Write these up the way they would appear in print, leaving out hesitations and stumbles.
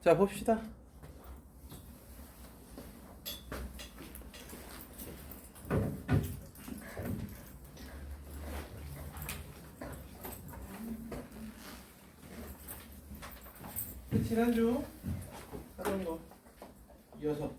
자, 봅시다. 지난주 하던 거 이어서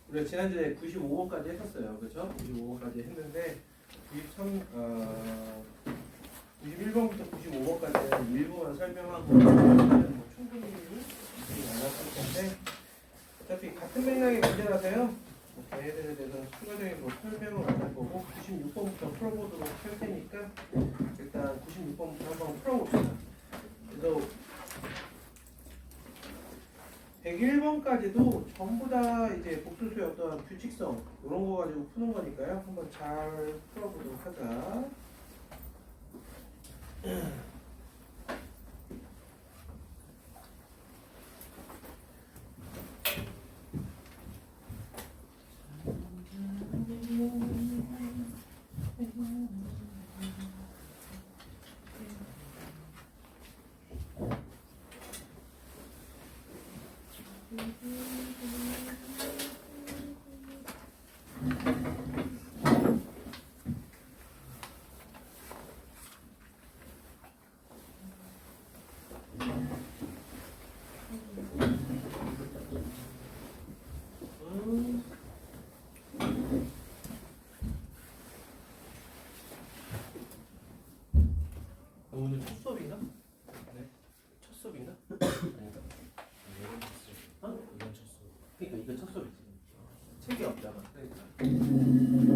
우리가 지난주에 95번까지 했었어요. 그렇죠? 95번까지 했는데 91번부터 95번까지는 일부만 설명하고 뭐 충분히 나눴을 텐데 어차피 같은 맥락의 문제라서요. 걔네들에 대해서 추가적인 뭐 설명을 안 할 거고 96번부터 풀어보도록 할 테니까 일단 96번부터 한번 풀어봅시다. 그래서 101번까지도 전부 다 이제 복수수의 어떤 규칙성 이런 거 가지고 푸는 거니까요. 한번 잘 풀어보도록 하자. 오늘 첫 수업인가? 네. 첫 수업인가? 아닌가? 어? 이건 쳤어. 그러니까 이거 첫 수업이지. 책이 없잖아. 그러니까.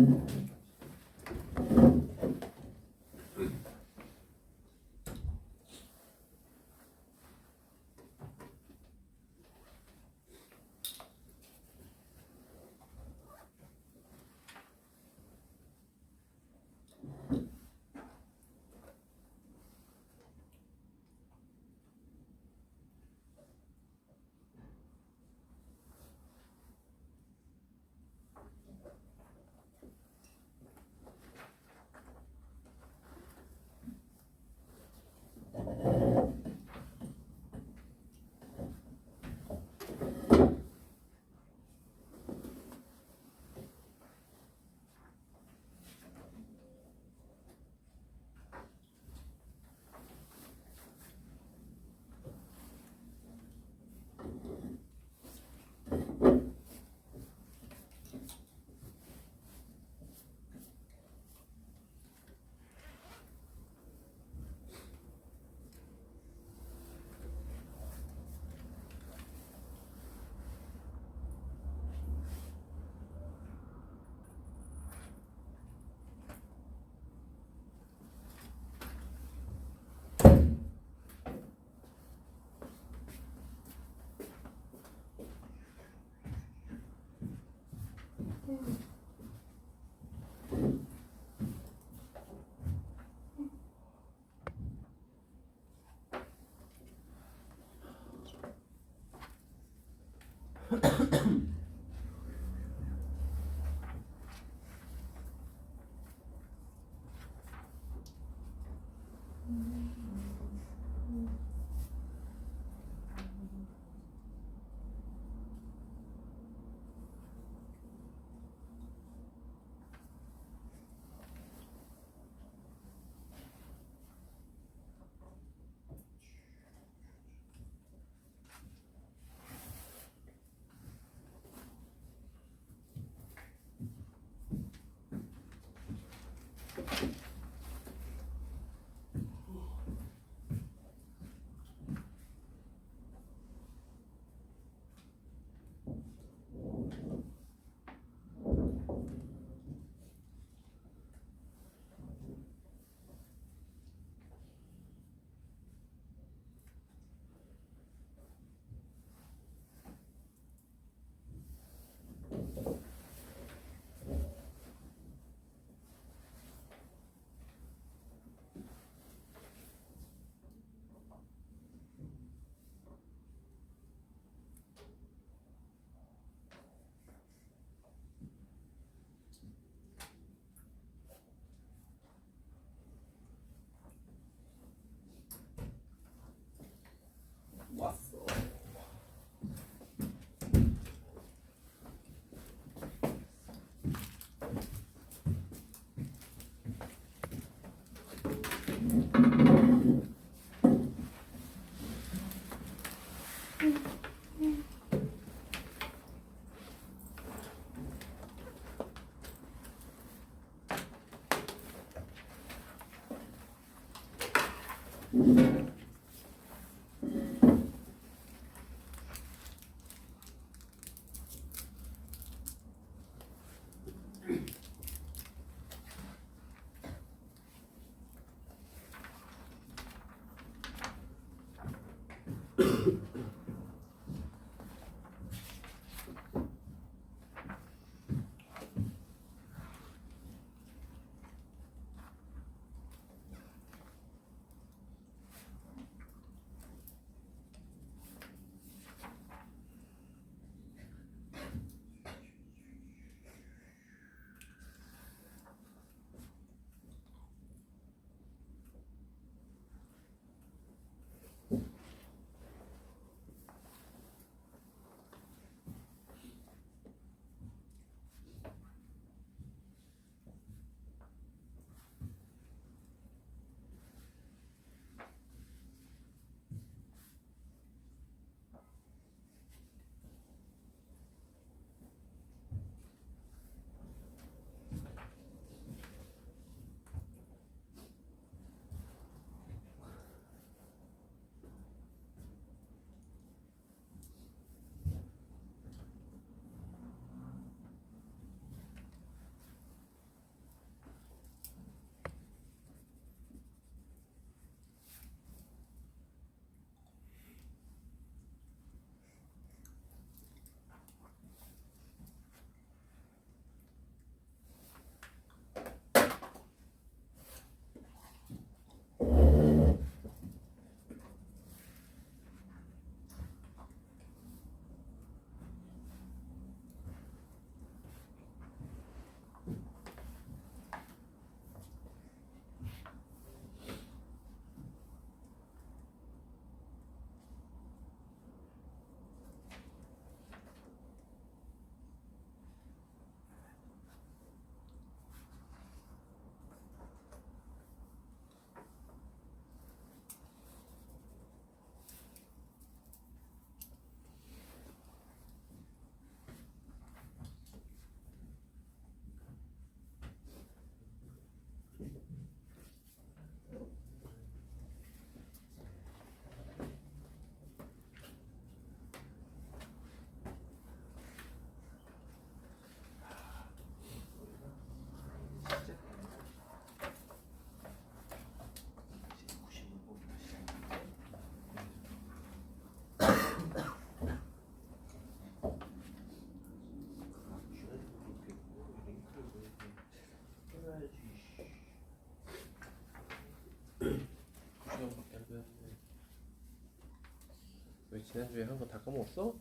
지난주에 한 거 다 까먹었어? 오,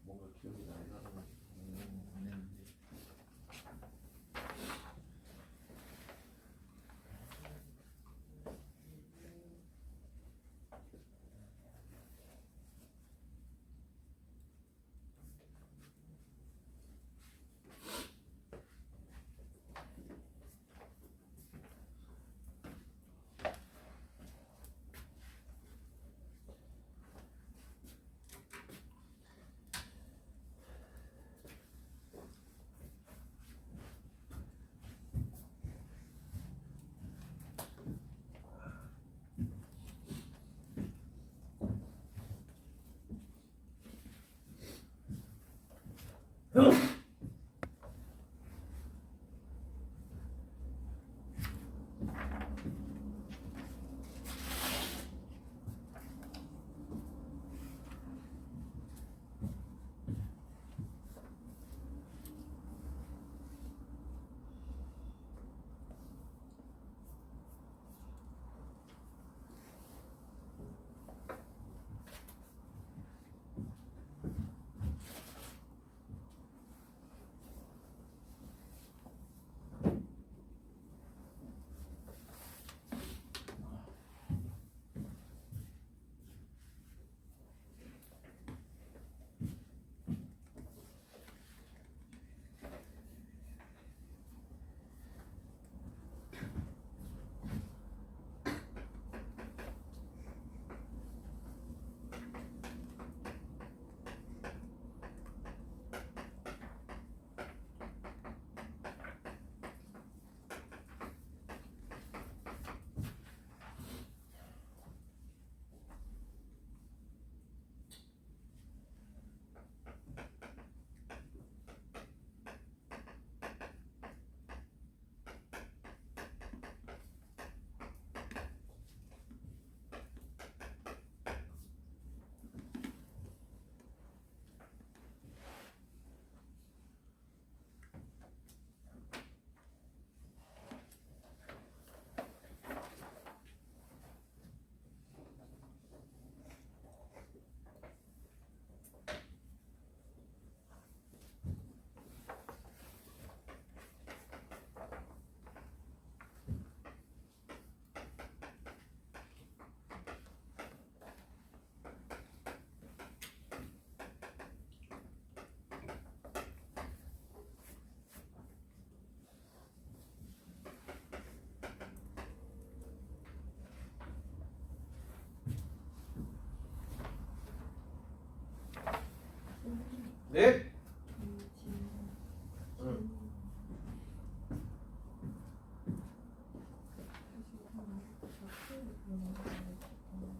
뭔가 기억이 나나? 안 했는데. 네? 응.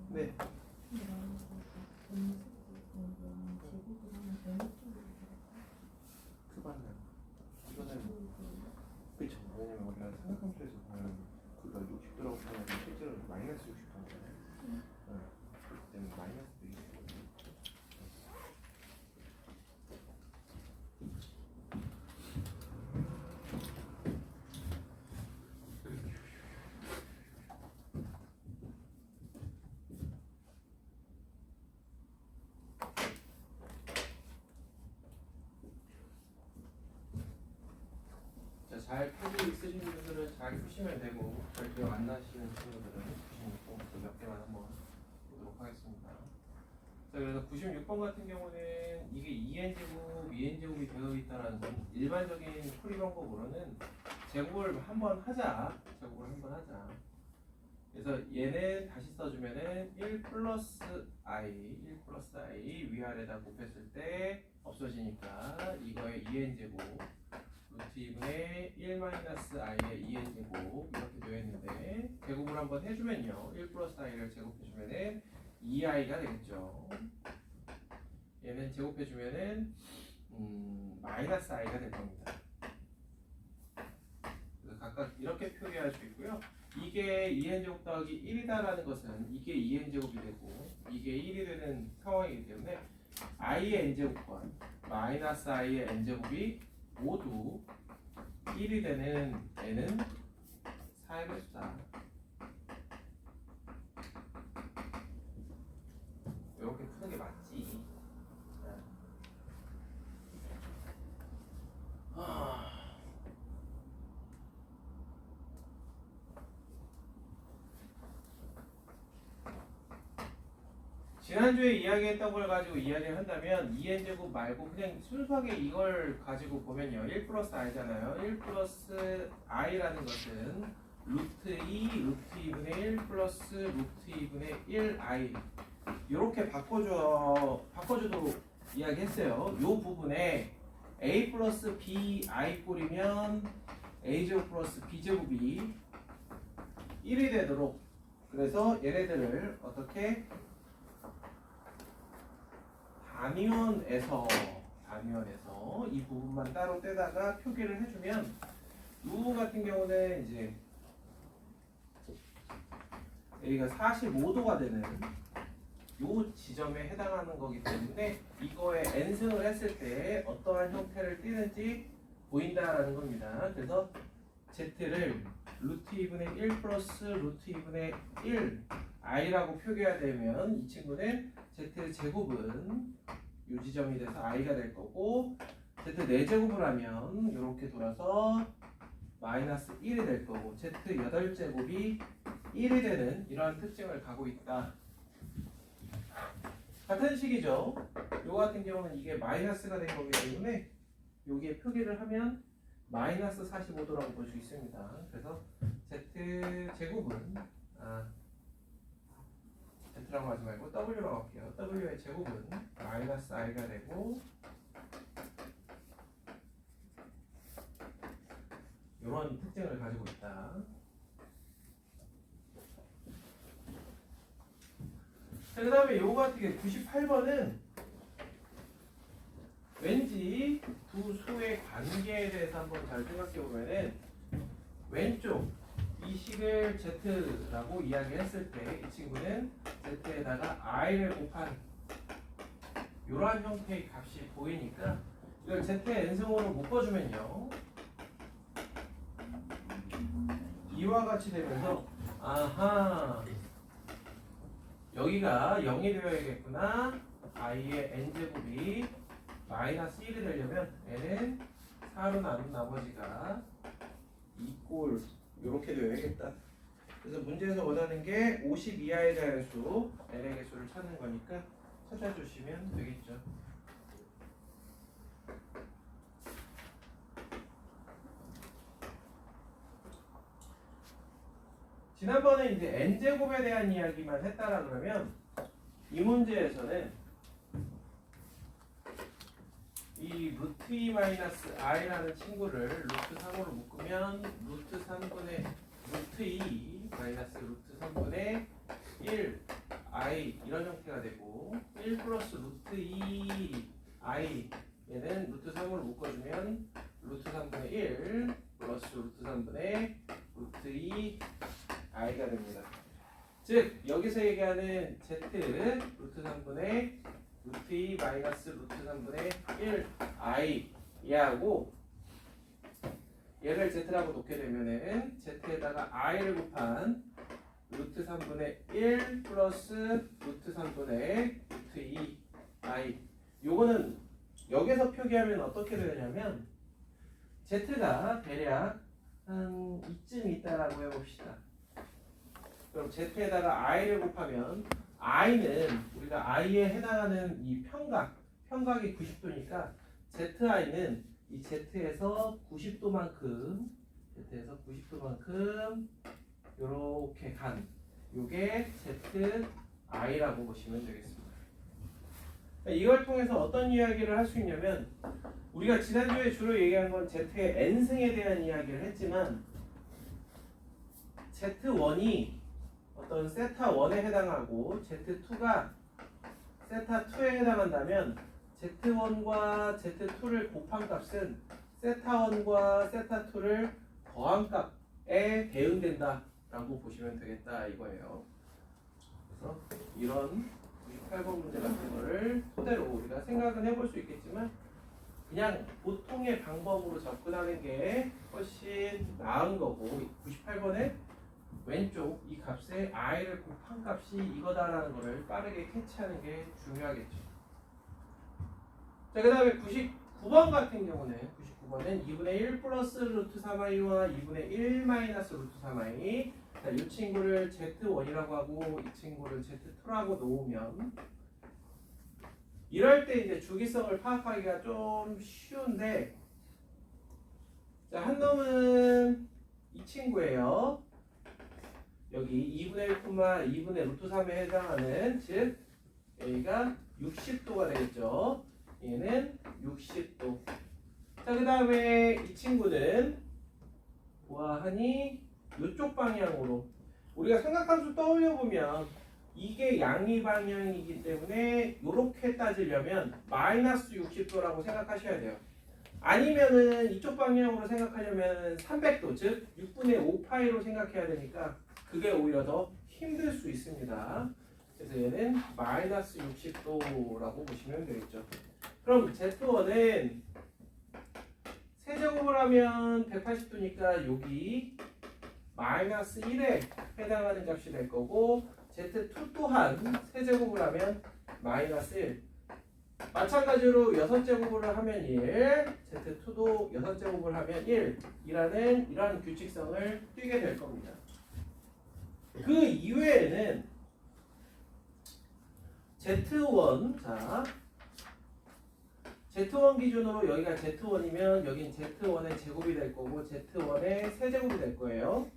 네. 그거는 이거는 그렇죠. 왜냐면 우리가 삼각함수에서 보면 그거 60도라고 하면 실제로 마이너스 60도잖아요. 응. 그렇기 때문에 마이너스도 있거든요. 잘 풀고 있으신 분들은 잘 푸시면 되고 잘 기억 안 나시는 친구들은 96번부터 몇 개만 한번 보도록 하겠습니다. 자, 그래서 96번 같은 경우는 이게 2n제곱, 2n제곱이 되어 있다는 건 일반적인 풀이 방법으로는 제곱을 한번 하자. 제곱을 한번 하자. 그래서 얘는 다시 써주면은 1 플러스 i 위아래다 곱했을 때 없어지니까 이거의 2n제곱 루트 2분의 1 마이너스 i의 2n제곱 이렇게 되어 있는데 제곱을 한번 해주면요 1 플러스 i를 제곱해주면은 2i가 되겠죠. 얘는 제곱해주면은 마이너스 i가 될 겁니다. 그래서 각각 이렇게 표기할 수 있고요. 이게 2n제곱 더하기 1이다라는 것은 이게 2n제곱이 되고 이게 1이 되는 상황이기 때문에 i의 n제곱과 마이너스 i의 n제곱이 모두 1이 되는 n은 4의 배수다. 지난주에 이야기했던 걸 가지고 이야기를 한다면 2n제곱 말고 그냥 순수하게 이걸 가지고 보면요. 1 플러스 i잖아요. 1 플러스 i라는 것은 루트 2 루트 2분의 1 플러스 루트 2분의 1i 이렇게 바꿔주도록 이야기했어요. 이 부분에 a 플러스 b i 꼴이면 a제곱 플러스 b제곱이 1이 되도록 그래서 얘네들을 어떻게 단위원에서 이 부분만 따로 떼다가 표기를 해주면 이 같은 경우는 이제 A가 45도가 되는 이 지점에 해당하는 거기 때문에 이거에 n승을 했을 때 어떠한 형태를 띠는지 보인다라는 겁니다. 그래서 Z를 루트 2분의 1 플러스 루트 2분의 1 i라고 표기해야 되면 이 친구는 Z 제곱은 이 지점이 돼서 i가 될 거고 Z 4제곱을 하면 이렇게 돌아서 마이너스 1이 될 거고 Z 8제곱이 1이 되는 이러한 특징을 갖고 있다. 같은 식이죠. 요 같은 경우는 이게 마이너스가 된 거기 때문에 여기에 표기를 하면 마이너스 45도라고 볼 수 있습니다. 그래서 Z 제곱은 Z라고 하지 말고 W라고 할게요. W의 제곱은 마이너스 i가 되고 이런 특징을 가지고 있다. 그 다음에 요거 같은 게 98번은 왠지 두 수의 관계에 대해서 한번 잘 생각해 보면은 왼쪽 이 식을 Z라고 이야기했을 때 이 친구는 Z에다가 i를 곱한 이러한 형태의 값이 보이니까 이걸 Z의 n승으로 묶어주면요 이와 같이 되면서 아하 여기가 0이 되어야겠구나. i의 n제곱이 마이너스 1이 되려면 n은 4로 나눈 나머지가 2꼴 이렇게 되어야겠다. 그래서 문제에서 원하는 게 50 이하에 대한 수 n의 개수를 찾는 거니까 찾아주시면 되겠죠. 지난번에 이제 n제곱에 대한 이야기만 했다라 그러면 이 문제에서는 이 루트 2 마이너스 i라는 친구를 루트 3으로 묶으면 루트 3분의 루트 2 마이너스 루트 3분의 1 i 이런 형태가 되고 1 플러스 루트 2 i 얘는 루트 3으로 묶어주면 루트 3분의 1 플러스 루트 3분의 루트 2 i가 됩니다. 즉 여기서 얘기하는 z 루트 3분의 루트 2 마이너스 루트 3분의 1 i 얘하고 얘를 z라고 놓게 되면은 z에다가 i를 곱한 루트 3분의 1 플러스 루트 3분의 루트 2 i 요거는 여기서 표기하면 어떻게 되냐면 z가 대략 한 이쯤 있다라고 해봅시다. 그럼 z에다가 i를 곱하면 i는 우리가 i에 해당하는 이 평각이 90도니까 zi는 이 z에서 90도만큼 요렇게 간 요게 zi라고 보시면 되겠습니다. 이걸 통해서 어떤 이야기를 할 수 있냐면 우리가 지난주에 주로 얘기한 건 z의 n승에 대한 이야기를 했지만 z1이 어떤 세타 1에 해당하고 z2가 세타 2에 해당한다면 z1과 z2를 곱한 값은 세타 1과 세타 2를 더한 값에 대응된다 라고 보시면 되겠다 이거예요. 그래서 이런 98번 문제 같은 거를 토대로 우리가 생각은 해볼 수 있겠지만 그냥 보통의 방법으로 접근하는 게 훨씬 나은 거고 98번에 왼쪽 이 값에 i를 곱한 값이 이거다라는 거를 빠르게 캐치하는 게 중요하겠죠. 자, 그 다음에 99번 같은 경우는 99번은 2분의 1 플러스 루트 3i와 2분의 1 마이너스 루트 3i 자, 이 친구를 z1이라고 하고 이 친구를 z2라고 놓으면 이럴 때 이제 주기성을 파악하기가 좀 쉬운데, 자, 한 놈은 이 친구예요. 여기 2분의 1, 2분의 루트 3에 해당하는, 즉 A가 60도가 되겠죠. 얘는 60도. 자, 그 다음에 이 친구는 보아하니 이쪽 방향으로, 우리가 삼각함수 떠올려보면 이게 양의 방향이기 때문에 이렇게 따지려면 마이너스 60도라고 생각하셔야 돼요. 아니면은 이쪽 방향으로 생각하려면 300도, 즉 6분의 5파이로 생각해야 되니까 그게 오히려 더 힘들 수 있습니다. 그래서 얘는 마이너스 60도라고 보시면 되겠죠. 그럼 Z1은 세제곱을 하면 180도니까 여기 마이너스 1에 해당하는 값이 될 거고, Z2 또한 세제곱을 하면 마이너스 1. 마찬가지로 6제곱을 하면 1, Z2도 6제곱을 하면 1이라는 이러한 규칙성을 띠게 될 겁니다. 그 이외에는 Z1, 자, Z1 기준으로 여기가 Z1이면 여긴 Z1의 제곱이 될 거고 Z1의 세제곱이 될 거예요.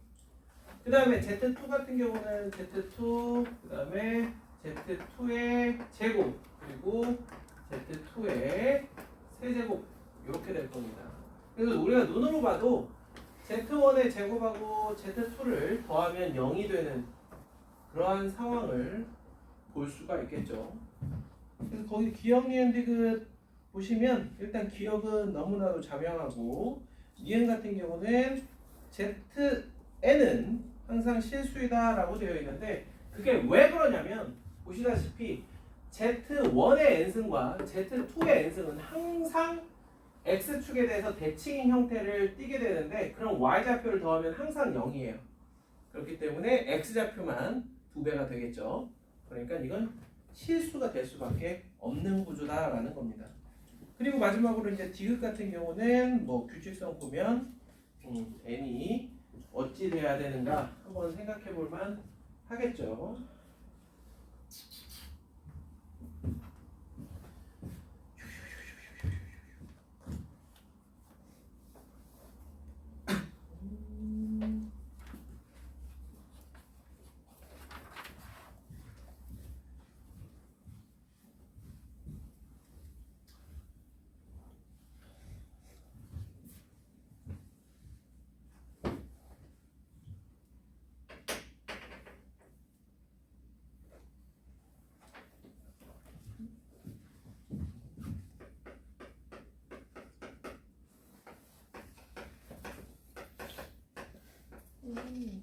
그 다음에 Z2 같은 경우는 Z2, 그 다음에 Z2의 제곱, 그리고 Z2의 세제곱 이렇게 될 겁니다. 그래서 우리가 눈으로 봐도 Z1의 제곱하고 Z2를 더하면 0이 되는 그러한 상황을 볼 수가 있겠죠. 그래서 거기 기억, 니은, 디귿 보시면 일단 기억은 너무나도 자명하고, 니은 같은 경우는 ZN은 항상 실수이다 라고 되어 있는데, 그게 왜 그러냐면 보시다시피 Z1의 n승과 Z2의 n승은 항상 x축에 대해서 대칭인 형태를 띠게 되는데, 그럼 y좌표를 더하면 항상 0이에요. 그렇기 때문에 x좌표만 2배가 되겠죠. 그러니까 이건 실수가 될 수밖에 없는 구조다라는 겁니다. 그리고 마지막으로 이제 디귿 같은 경우는 뭐 규칙성 보면 n이 어찌 돼야 되는가 한번 생각해 볼 만 하겠죠.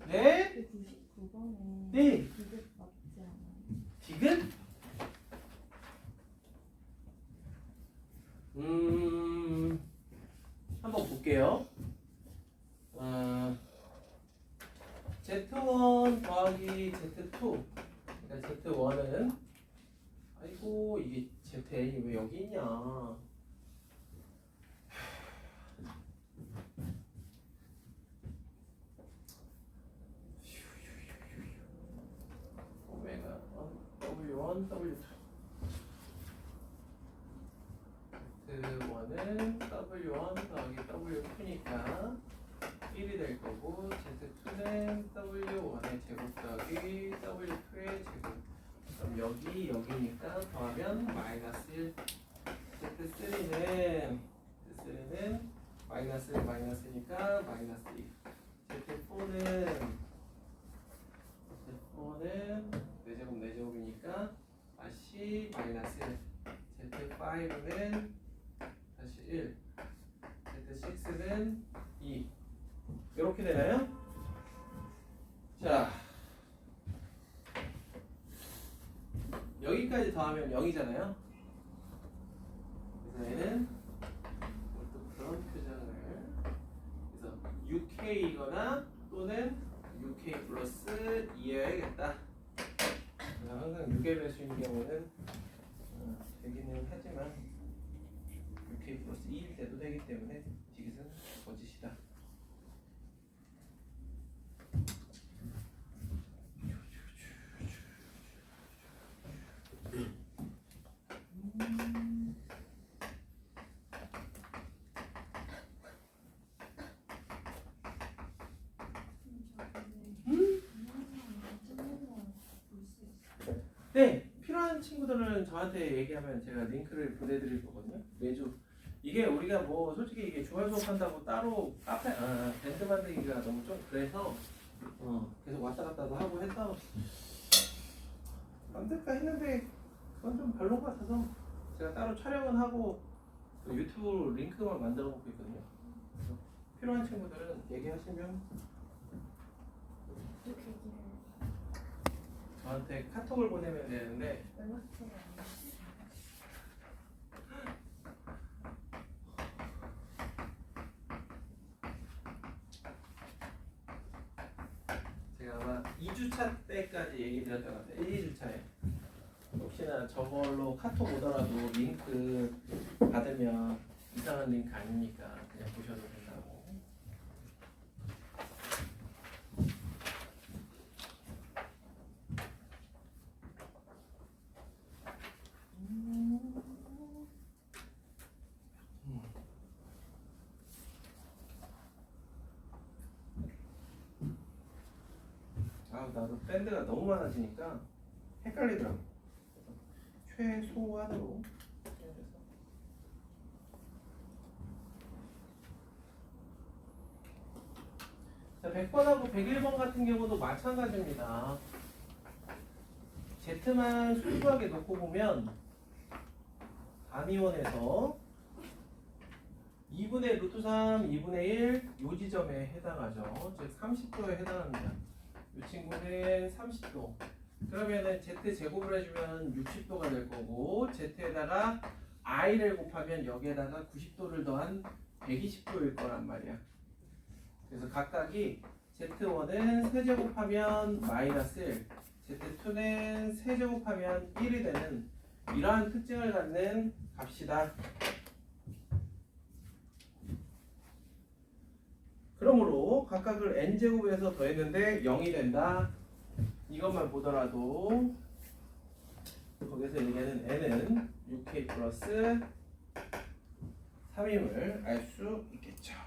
네? 99번에 네. 디귿 맞지 않아요? 디귿? 한번 볼게요. Z1 더하기 Z2. 그러니까 Z1은, 아이고 이게 ZN이 왜 여기 있냐? 오메가 1, W1, W2. Z1은 W1 더하기 W2니까 1이 될 거고, Z2는 W1의 제곱 더하기 W2의 제곱. 그럼 여기니까 더하면 마이너스 1. Z3는 마이너스 1 마이너스니까 마이너스 2. Z4는 4제곱 4제곱이니까 다시 마이너스 1. Z5는 다시 1. Z6는 2. 이렇게 되나요? 자, 여기까지 더하면 0이잖아요. 그래서 얘는 또 그런 표정을, 그래서 6K이거나 또는 6K 플러스 2여야겠다. 항상 6의 배수인 경우는 되기는 하지만 6K 플러스 2일 때도 되기 때문에 디귿은 거짓이다. 친구들은 저한테 얘기하면 제가 링크를 보내드릴 거거든요. 매주. 이게 우리가 뭐 솔직히 이게 주말 수업한다고 따로 카페 밴드 만들기가 너무 좀 그래서 계속 왔다 갔다도 하고 해서 만들까 했는데 그건 좀 별로 같아서 제가 따로 촬영은 하고 그 유튜브 링크만 만들어 놓고 있거든요. 그래서 필요한 친구들은 얘기하시면 그 계기를 저한테 카톡을 보내면 되는데 연락처가 안 제가 아마 2주차 때까지 얘기 드렸던 것 같아요. 1, 2주차에 혹시나 저걸로 카톡 오더라도 링크 받으면 이상한 링크 아니니까 그냥 보셔도 된다고. 나도 밴드가 너무 많아지니까 헷갈리더라고. 그래서 최소한으로 해야 돼서. 자, 100번하고 101번 같은 경우도 마찬가지입니다. Z만 순수하게 놓고 보면 단위원에서 2분의 루트 3, 2분의 1 요 지점에 해당하죠. 즉 30도에 해당합니다. 이 친구는 30도. 그러면은 Z 제곱을 해주면 60도가 될 거고 Z에다가 I를 곱하면 여기에다가 90도를 더한 120도일 거란 말이야. 그래서 각각이 Z1은 세제곱하면 마이너스 1, Z2는 세제곱하면 1이 되는 이러한 특징을 갖는 값이다. 그러므로 각각을 n제곱에서 더했는데 0이 된다. 이것만 보더라도 거기서 얘기하는 n은 6k 플러스 3임을 알 수 있겠죠.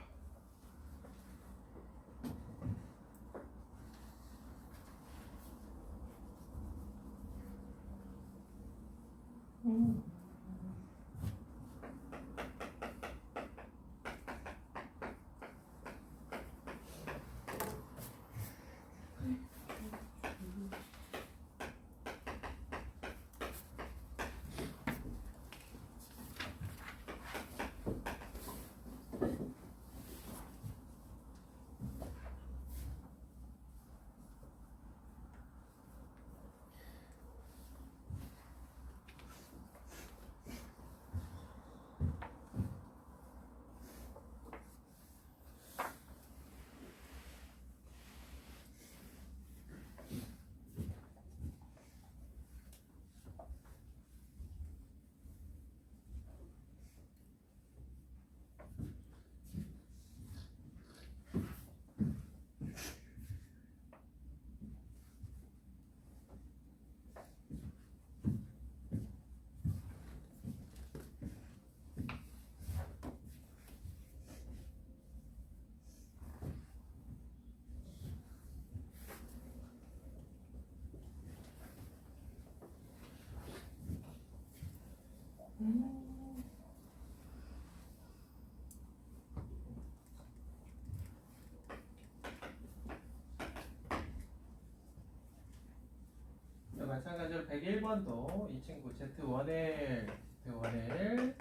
마찬가지로 101번도 이 친구 Z1L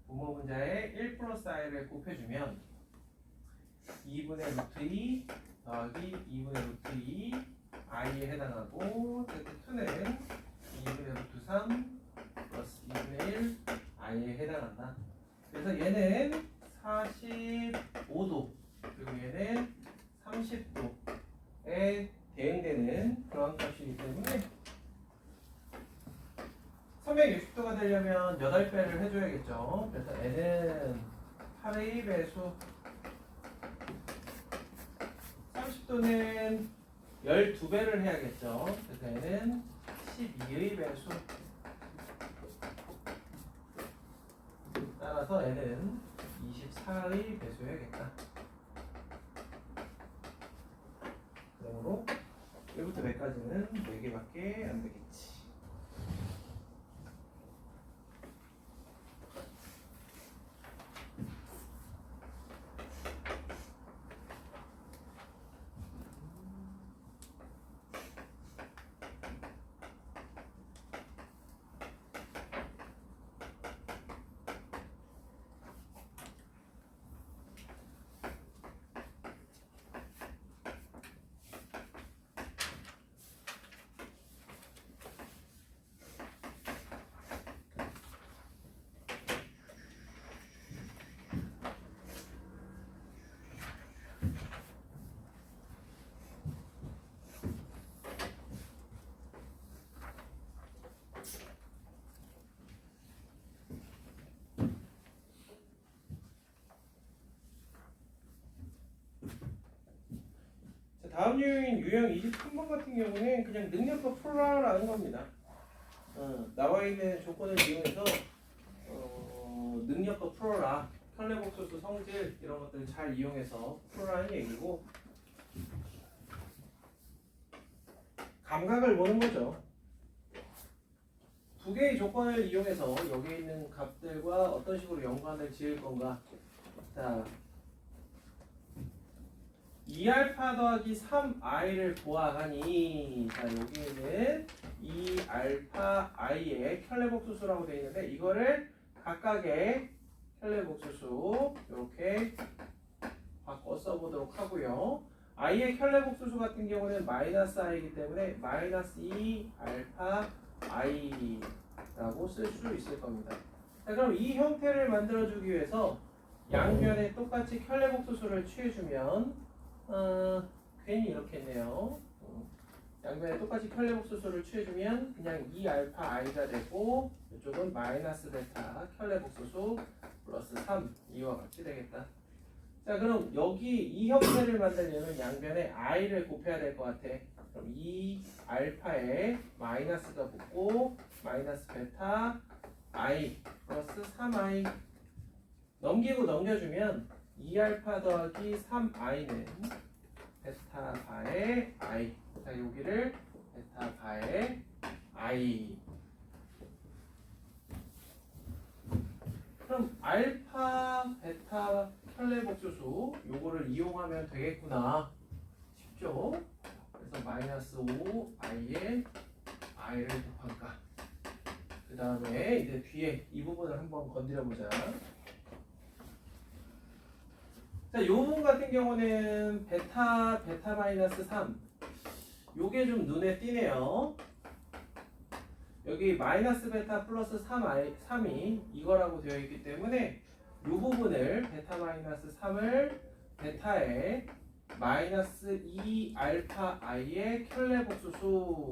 분모 분자에 1 플러스 i를 곱해주면 2분의 루트 2 더하기 2분의 루트 2 i에 해당하고 Z2는 2분의 루트 3 플러스 2분의 1 i에 해당한다. 그래서 얘는 45도 그리고 얘는 30도에 대응되는 그런 값이기 때문에 360도가 되려면 8배를 해줘야겠죠. 그래서 n은 8의 배수 30도는 12배를 해야겠죠. 그래서 n은 12의 배수 따라서 n은 24의 배수여야겠다. 그러므로 1부터 100까지는 4개밖에 안 되겠지. 다음 유형인 유형 23번 같은 경우는 그냥 능력껏 풀어라라는 겁니다. 나와 있는 조건을 이용해서 능력껏 풀어라. 혈내복소수 성질 이런 것들을 잘 이용해서 풀어라는 얘기고, 감각을 보는 거죠. 두 개의 조건을 이용해서 여기 있는 값들과 어떤 식으로 연관을 지을 건가. 자, 2알파 더하기 3i를 보아하니, 자 여기에는 2알파 i의 혈내복소수라고 되어 있는데, 이거를 각각의 혈내복소수 이렇게 바꿔 써보도록 하고요. i의 혈내복소수 같은 경우는 마이너스 i이기 때문에 마이너스 2알파 i라고 쓸 수 있을 겁니다. 자, 그럼 이 형태를 만들어주기 위해서 양변에 똑같이 혈내복소수를 취해주면 괜히 이렇게 했네요. 양변에 똑같이 혈내복소수를 취해주면 그냥 2알파 i가 되고, 이쪽은 마이너스 베타 혈내복소수 플러스 3 이와 같이 되겠다. 자, 그럼 여기 이 형태를 만들려면 양변에 i를 곱해야 될 것 같아. 그럼 2알파에 마이너스가 붙고 마이너스 베타 i 플러스 3i 넘기고 넘겨주면 2알파 더하기 3i는 베타 바의 i. 자, 여기를 베타 바의 i. 그럼 알파, 베타, 혈내복소수 요거를 이용하면 되겠구나. 쉽죠? 그래서 마이너스 5i에 i를 곱할까. 그 다음에 이제 뒤에 이 부분을 한번 건드려 보자. 자, 요 부분 같은 경우는 베타 마이너스 3. 요게 좀 눈에 띄네요. 여기 마이너스 베타 플러스 3이 이거라고 되어 있기 때문에 이 부분을 베타 마이너스 3을 베타에 마이너스 2알파 i의 혈내복소수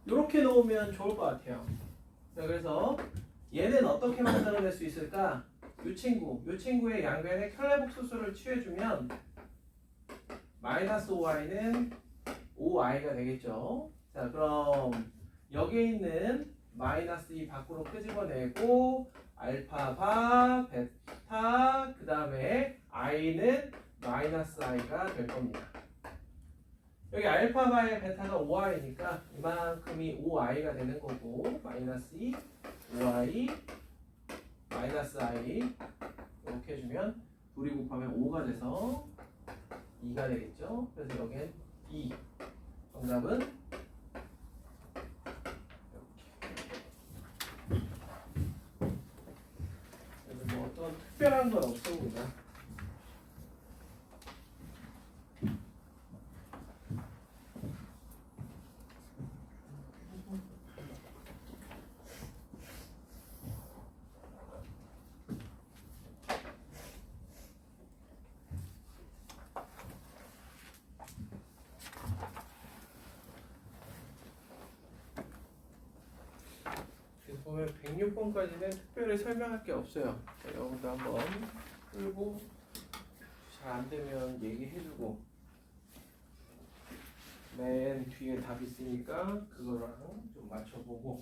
이렇게 놓으면 좋을 것 같아요. 자, 그래서 얘는 어떻게 만들어낼 수 있을까? 이 친구의 양변에 혈내복소수를 취해주면 마이너스 5i는 5i가 되겠죠. 자, 그럼 여기에 있는 마이너스 2 밖으로 끄집어내고 알파 바 베타 그 다음에 i는 마이너스 i가 될 겁니다. 여기 알파 바의 베타가 5i니까 이만큼이 5i가 되는 거고, 마이너스 2 5i 마이너스 i 이렇게 해주면 둘이 곱하면 5가 돼서 2가 되겠죠. 그래서 여기엔 2. 정답은 이렇게. 뭐 어떤 특별한 건 없습니다. 보면 106번까지는 특별히 설명할 게 없어요. 자, 여기도 한번 풀고 잘 안되면 얘기해주고, 맨 뒤에 답 있으니까 그거랑 좀 맞춰보고.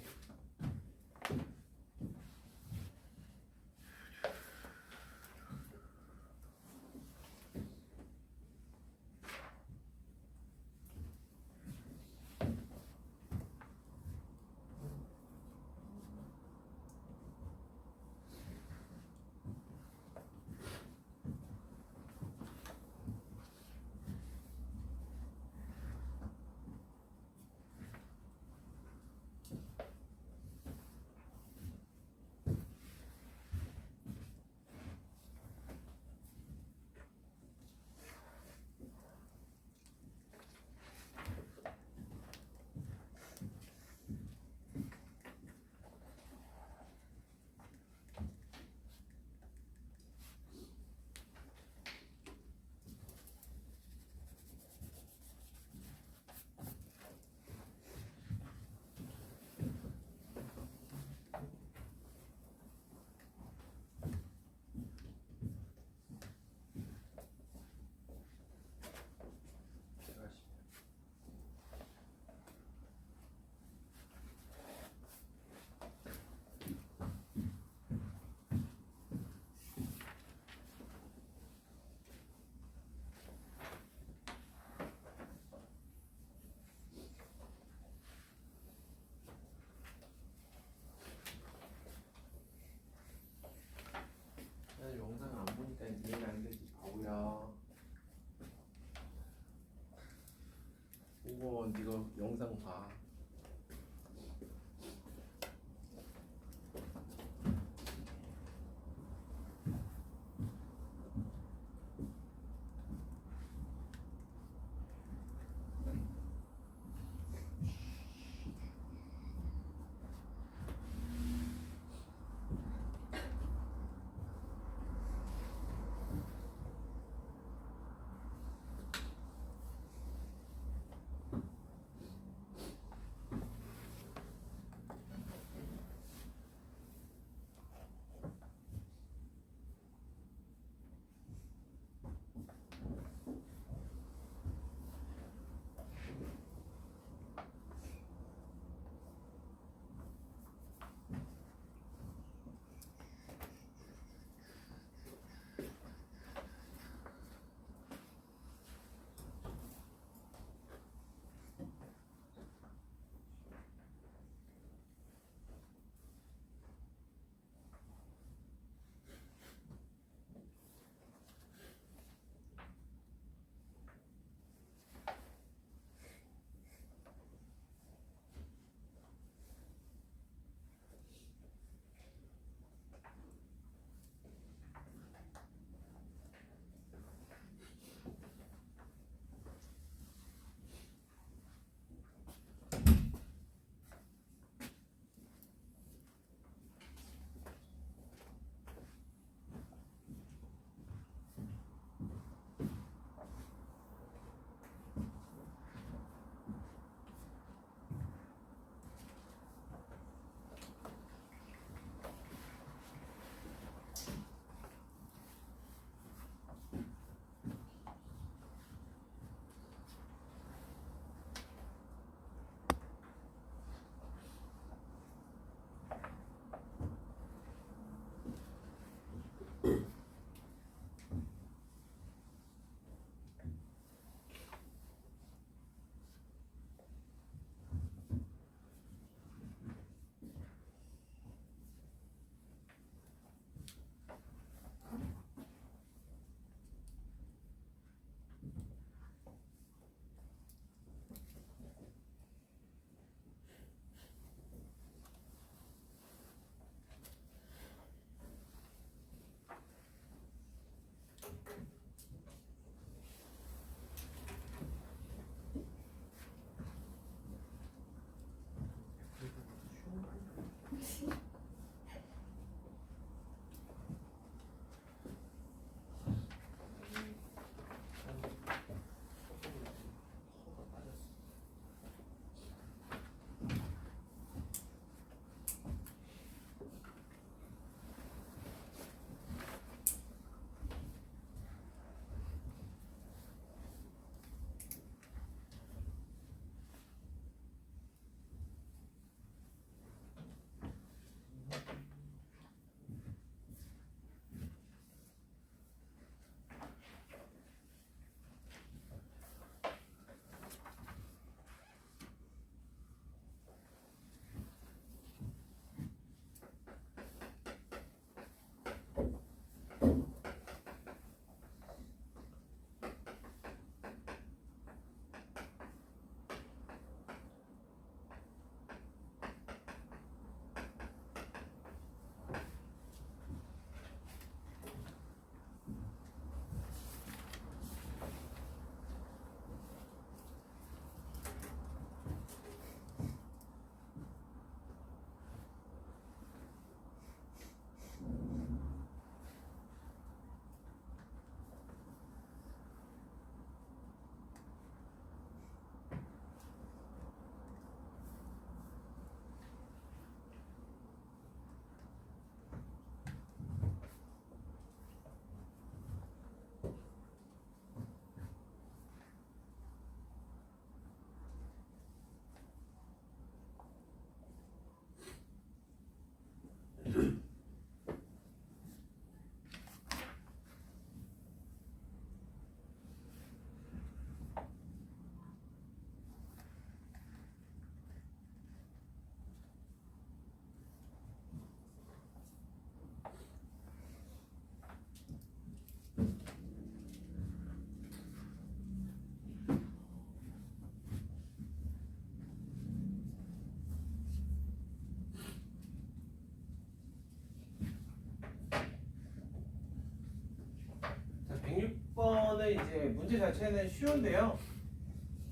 요거는 이제 문제 자체는 쉬운데요.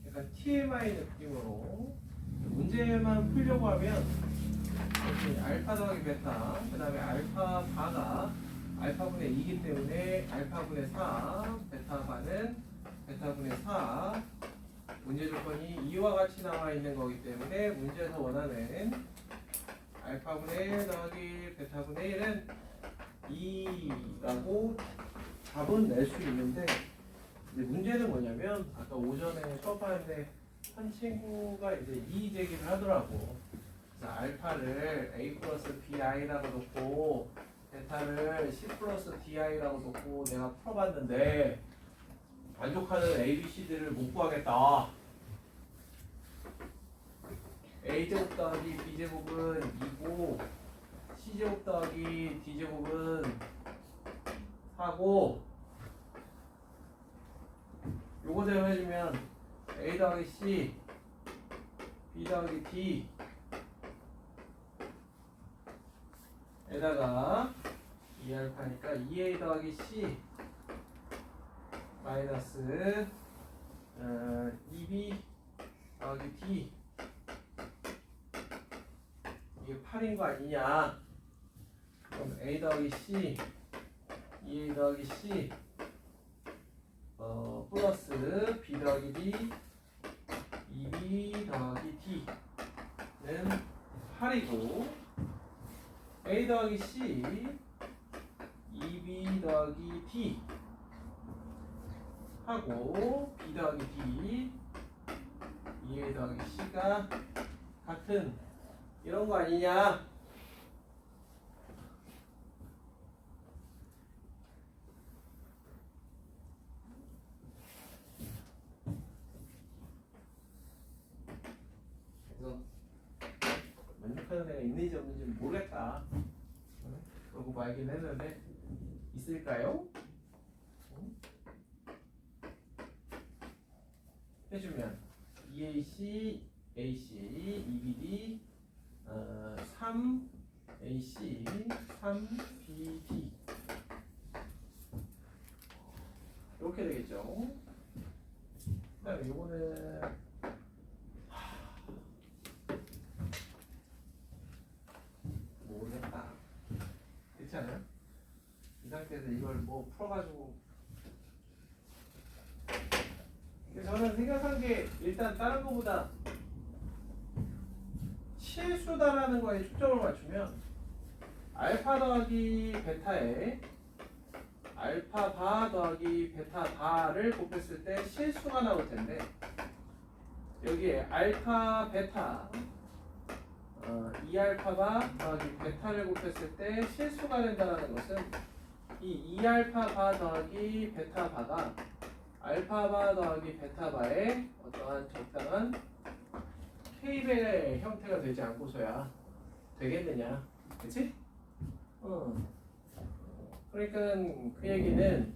약간 TMI 느낌으로 문제만 풀려고 하면 이렇게 알파 더하기 베타, 그 다음에 알파 바가 알파분의 2이기 때문에 알파분의 4, 베타 바는 베타분의 4. 문제 조건이 이와 같이 나와 있는 거기 때문에 문제에서 원하는 알파분의 더하기 베타분의 1은 2라고 답은 낼 수 있는데, 이제 문제는 뭐냐면 아까 오전에 수업하는데 한 친구가 이제 이의 제기를 하더라고. 그래서 알파를 a 플러스 bi라고 놓고 베타를 c 플러스 di라고 놓고 내가 풀어봤는데 만족하는 a, b, c들을 못 구하겠다. a제곱 더하기 b제곱은 2고 c제곱 더하기 d제곱은 4고, 요거 대응해주면 a 더하기 c, b 더하기 d 에다가 2알파니까 2a 더하기 c 마이너스 2b 더하기 d, 이게 8인 거 아니냐. 그럼 a 더하기 c, 2a 더하기 c 플러스 b 더하기 d, 2b 더하기 d는 8이고, a 더하기 c, 2b 더하기 d 하고 b 더하기 d, 2a 더하기 c가 같은 이런 거 아니냐. 그래서 만족하는 애가 있는지 없는지 모르겠다. 그러고 말긴 했는데 있을까요? 해주면 2AC, AC, 2BD, 3AC, 3BD 이렇게 되겠죠. 그 다음에 요거는 모르겠다. 그렇지 않아요? 이 상태에서 이걸 뭐 풀어가지고, 저는 생각한 게 일단 다른 거보다 실수다라는 거에 초점을 맞추면 알파 더하기 베타에 알파 바 더하기 베타 바를 곱했을 때 실수가 나올 텐데, 여기에 알파 베타 2알파 바 더하기 베타를 곱했을 때 실수가 된다는 것은 이 2알파 바 더하기 베타 바가 알파 바 더하기 베타 바의 어떠한 적당한 K벨의 형태가 되지 않고서야 되겠느냐, 그치? 그러니까 그 얘기는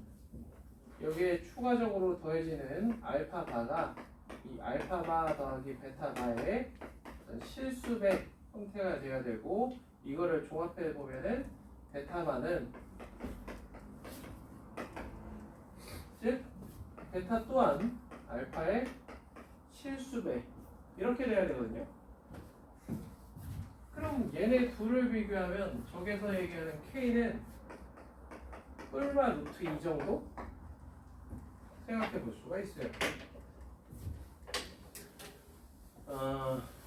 여기에 추가적으로 더해지는 알파 바가 이 알파 바 더하기 베타 바의 실수배 형태가 돼야 되고, 이거를 종합해 보면은 베타 바는 즉 베타 또한 알파의 실수배 이렇게 돼야 되거든요. 그럼 얘네 둘을 비교하면 저기서 얘기하는 K는 뿔마 루트 2 정도 생각해 볼 수가 있어요.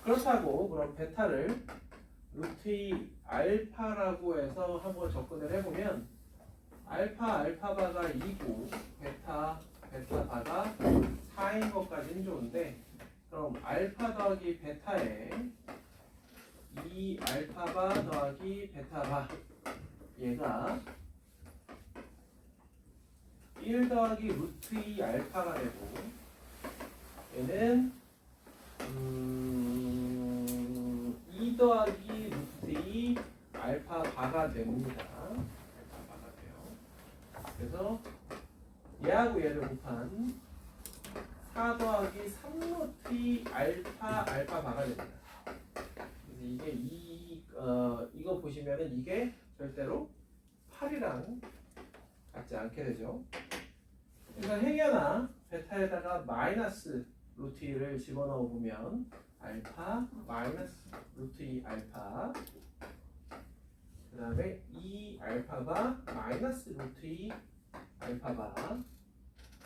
그렇다고 그럼 베타를 루트 2 알파라고 해서 한번 접근을 해보면 알파바가 2고 베타 바가 4인 것까지는 좋은데, 그럼 알파 더하기 베타에 2 알파바 더하기 베타바 얘가 1 더하기 루트 2 알파가 되고, 얘는 2 더하기 루트 2 알파 바가 됩니다. 알파 바가 돼요. 그래서 얘하고 얘를 곱한 4 더하기 3 루트 2 알파 바가 됩니다. 그래서 이게 이거 보시면은 이게 절대로 8이랑 같지 않게 되죠. 그러니까 행여나 베타에다가 마이너스 루트 2를 집어넣어 보면 알파 마이너스 루트 2 알파 그 다음에 2 알파가 마이너스 루트 2 알파가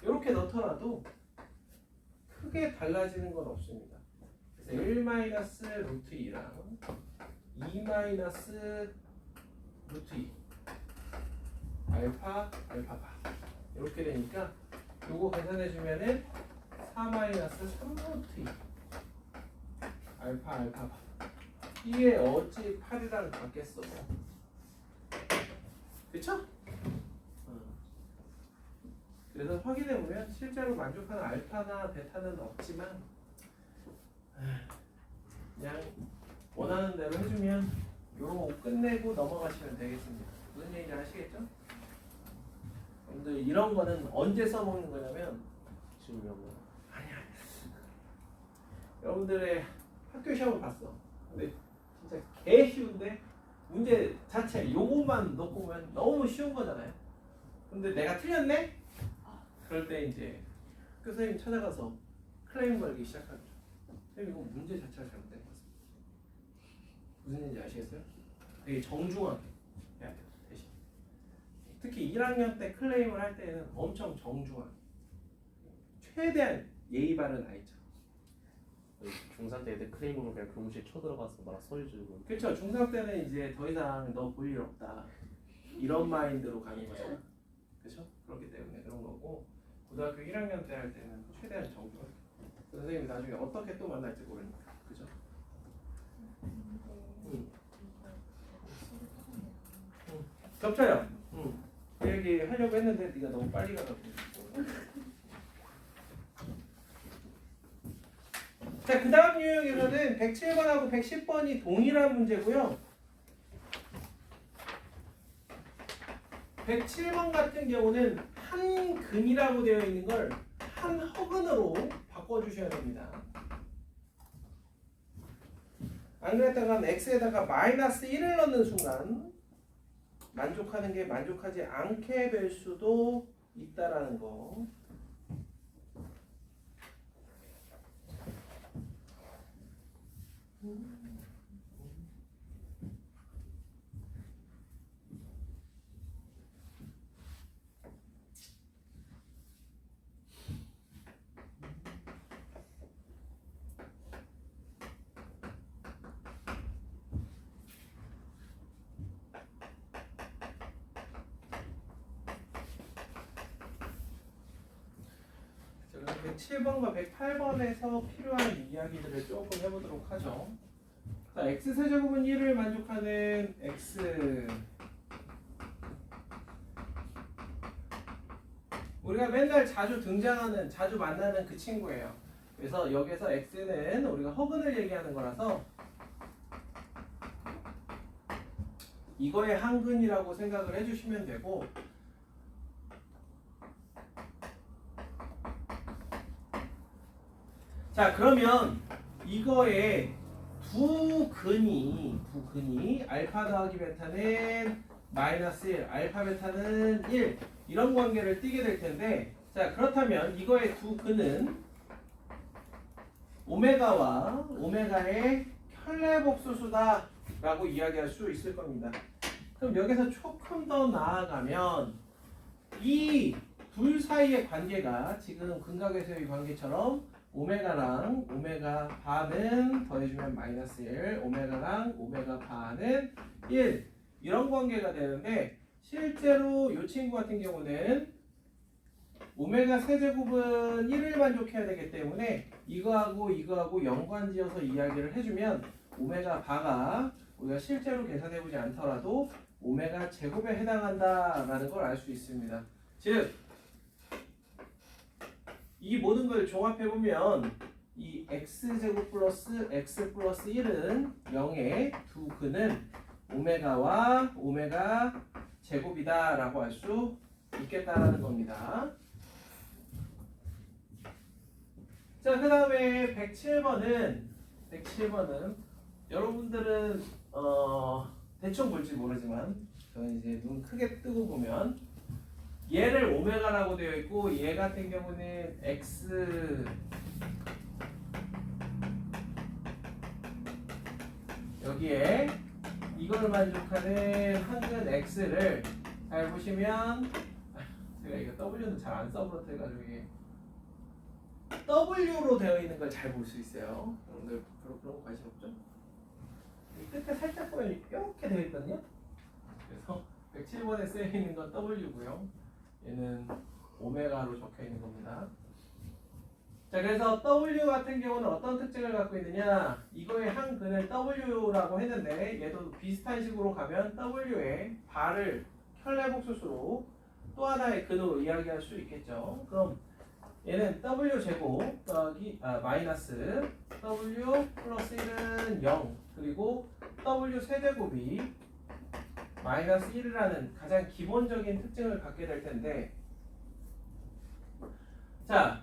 이렇게 넣더라도 크게 달라지는 건 없습니다. 그래서 1 마이너스 루트 2랑 2 마이너스 루트 2 알파 알파바 이렇게 되니까 요거 계산해 주면은 4 마이너스 3 루트 2 알파 알파바 이게 어찌 8이랑 같겠어? 그쵸? 그래서 확인해 보면 실제로 만족하는 알파나 베타는 없지만 그냥 원하는 대로 해주면 요거 끝내고 넘어가시면 되겠습니다. 무슨 얘기인지 아시겠죠? 여러분들 이런 거는 언제 써먹는 거냐면 지금 이런 거. 아니야. 여러분들의 학교 시험을 봤어. 근데 진짜 개 쉬운데 문제 자체 요것만 놓고 보면 너무 쉬운 거잖아요. 근데 내가 틀렸네? 그럴 때 이제 학교 선생님 찾아가서 클레임 걸기 시작하죠. 선생님 이거 문제 자체가 잘못된 것 같습니다. 무슨 얘기인지 아시겠어요? 되게 정중하게 해야 돼요. 대신 특히 1학년 때 클레임을 할 때는 엄청 정중하게 최대한 예의 바른 아이죠. 중3 때 애들 클레임으로 그냥 교무실 쳐들어가서 막 소리 지르고. 그렇죠. 중3 때는 이제 더 이상 너 볼 일 없다 이런 마인드로 가는 거잖아. 그렇죠? 그렇기 때문에 그런 거고 고등학교 1학년 때 할 때는 최대한 정중하게. 선생님이 나중에 어떻게 또 만날지 모르니까. 그죠? 겹쳐요. 그 얘기 하려고 했는데 네가 너무 빨리 가가지고. 자, 그 다음 유형에서는 107번하고 110번이 동일한 문제고요. 107번 같은 경우는 한 근이라고 되어 있는 걸 한 허근으로 바꿔주셔야 됩니다. 안 그랬다간 x에다가 마이너스 1을 넣는 순간 만족하는 게 만족하지 않게 될 수도 있다라는 거. 자, 107번과 108번에서 필요한 이야기들을 조금 해보도록 하죠. 자, x세제곱은 1을 만족하는 x 우리가 맨날 자주 등장하는 자주 만나는 그 친구예요. 그래서 여기서 x는 우리가 허근을 얘기하는 거라서 이거의 한근이라고 생각을 해주시면 되고 자 그러면 이거의 두 근이 알파 더하기 베타는 마이너스 1 알파 베타는 1 이런 관계를 띠게 될 텐데 자 그렇다면 이거의 두 근은 오메가와 오메가의 혈례복수수다 라고 이야기할 수 있을 겁니다. 그럼 여기서 조금 더 나아가면 이 둘 사이의 관계가 지금 근각에서의 관계처럼 오메가랑 오메가 반은 더해주면 마이너스 1 오메가랑 오메가 반은 1 이런 관계가 되는데 실제로 이 친구 같은 경우는 오메가 세제곱은 1을 만족해야 되기 때문에 이거하고 연관지어서 이야기를 해주면 오메가 바가 우리가 실제로 계산해보지 않더라도 오메가 제곱에 해당한다라는 걸 알 수 있습니다. 즉 이 모든 걸 종합해보면 이 x제곱 플러스 x 플러스 1은 0의 두 근은 오메가와 오메가 제곱이다 라고 할 수 있겠다라는 겁니다. 자, 그 다음에 107번은 여러분들은 대충 볼지 모르지만 저는 이제 눈 크게 뜨고 보면 얘를 오메가라고 되어 있고 얘 같은 경우는 x 여기에 이걸 만족하는 한근 x를 잘 보시면 제가 이거 w는 잘 안 써버릇해가지고 이게 w로 되어 있는 걸 잘 볼 수 있어요. 여러분들 별로 그런 거 관심 없죠? 이 끝에 살짝 보면 이렇게 되어 있거든요. 그래서 107번에 쓰여 있는 건 w고요. 얘는 오메가로 적혀 있는 겁니다. 자, 그래서 W 같은 경우는 어떤 특징을 갖고 있느냐? 이거의 한 근을 W라고 했는데 얘도 비슷한 식으로 가면 W의 발을 켤레복수수로 또 하나의 근으로 이야기할 수 있겠죠. 그럼 얘는 W 제곱 더하기 마이너스 W 플러스 1은 0 그리고 W 세제곱이 마이너스 1이라는 가장 기본적인 특징을 갖게 될 텐데 자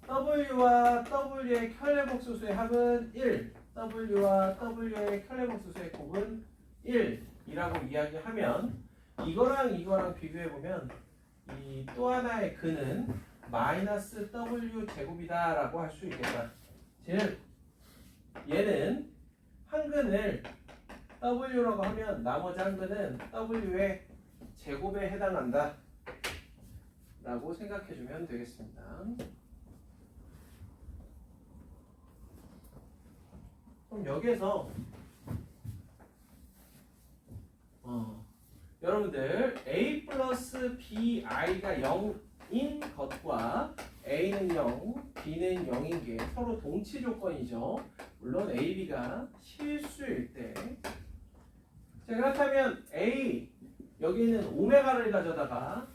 W와 W의 켤레복수수의 합은 1 W와 W의 켤레복수수의 곱은 1이라고 이야기하면 이거랑 비교해보면 이 또 하나의 근은 마이너스 W 제곱이다 라고 할 수 있겠다. 즉 얘는 한 근을 W라고 하면 나머지 한 근은 W의 제곱에 해당한다 라고 생각해주면 되겠습니다. 그럼 여기에서 여러분들 A 플러스 BI가 0인 것과 A는 0, B는 0인 게 서로 동치 조건이죠. 물론 A, B가 실수일 때. 자, 그렇다면 A 여기는 오메가를 가져다가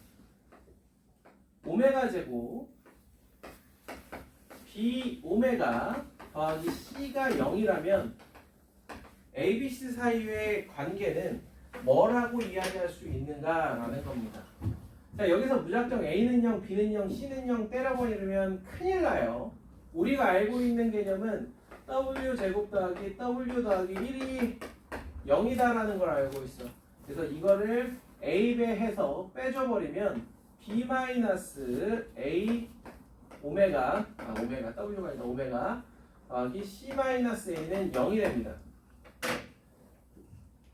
오메가 제곱 B 오메가 더하기 C가 0이라면 A, B, C 사이의 관계는 뭐라고 이야기할 수 있는가라는 겁니다. 자, 여기서 무작정 A는 0, B는 0, C는 0 때려버리면 큰일 나요. 우리가 알고 있는 개념은 W 제곱 더하기 W 더하기 1이 0이다라는 걸 알고 있어. 그래서 이거를 A배 해서 빼줘버리면 B 마이너스 A 오메가 W가 아니라 오메가 더하기 C 마이너스 A는 0이 됩니다.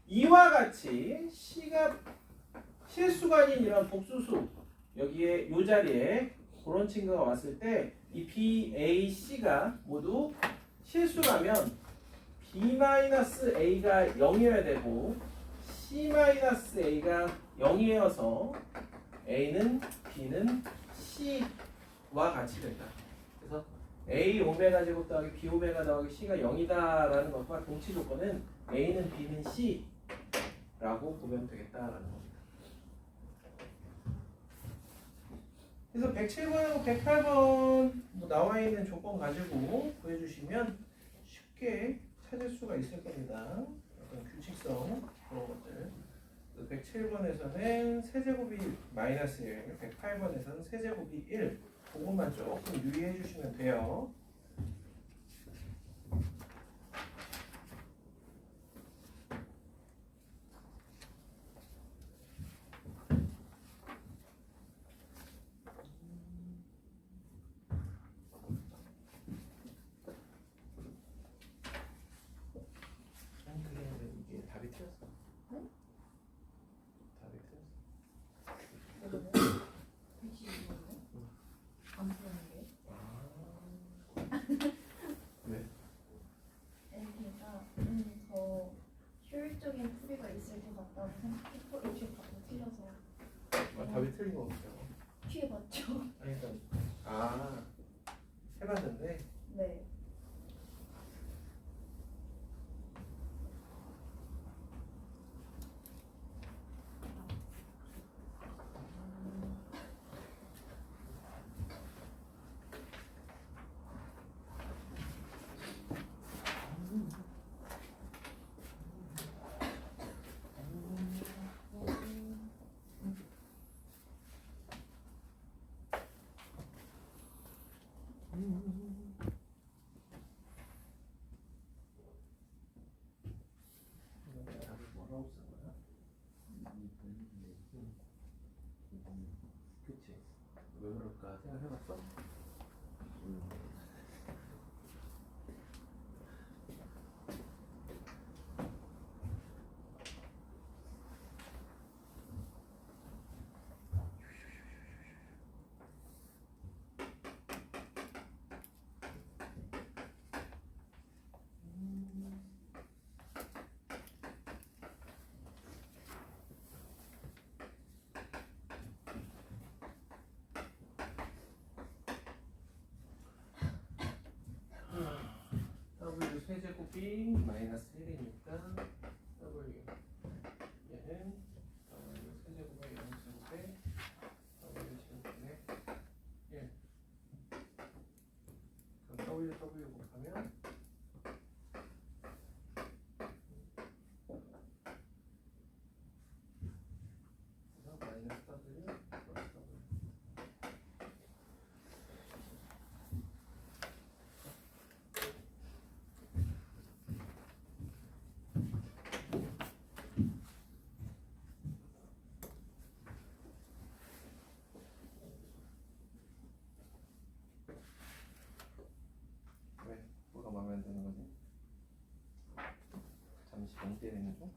이와 같이 C가 실수가 아닌 이런 복수수 여기에 이 자리에 그런 친구가 왔을 때 이 B, A, C가 모두 실수라면 B-A가 0이어야 되고 C-A가 0이어서 A는 B는 C와 같이 된다. 그래서 A 오메가 제곱 더하기 B 오메가 더하기 C가 0이다라는 것과 동치 조건은 A는 B는 C라고 보면 되겠다라는 겁니다. 그래서 107번하고 108번 나와 있는 조건 가지고 구해주시면 쉽게 찾을 수가 있을 겁니다. 어떤 규칙성 그런 것들. 107번에서는 세제곱이 마이너스 1, 108번에서는 세제곱이 1. 그것만 조금 유의해 주시면 돼요. 이게 답이 틀렸어. 응? 답이 틀렸어. 이거는 112번이요? 안 풀었는데. 왜? 애기가 더 효율적인 풀이가 있을 것 같다고 생각했고 이렇게 봐도 틀려서 답이 틀린 거 같아요. 피해봤죠. 아니, 그러니까 해봤는데 네. 답을 뭐라고 쓴 거야? 그치? 왜 그럴까 생각해봤어? W 세제곱이 마이너스 1이니까 W 얘는 W 세제곱에 0제곱에 W 제곱분의 1 그럼 W 곱하면 그래서 마이너스 W 플러스 W 왜? 뭐가 마음에 안 드는 거지? 잠시 멍 때리는 중?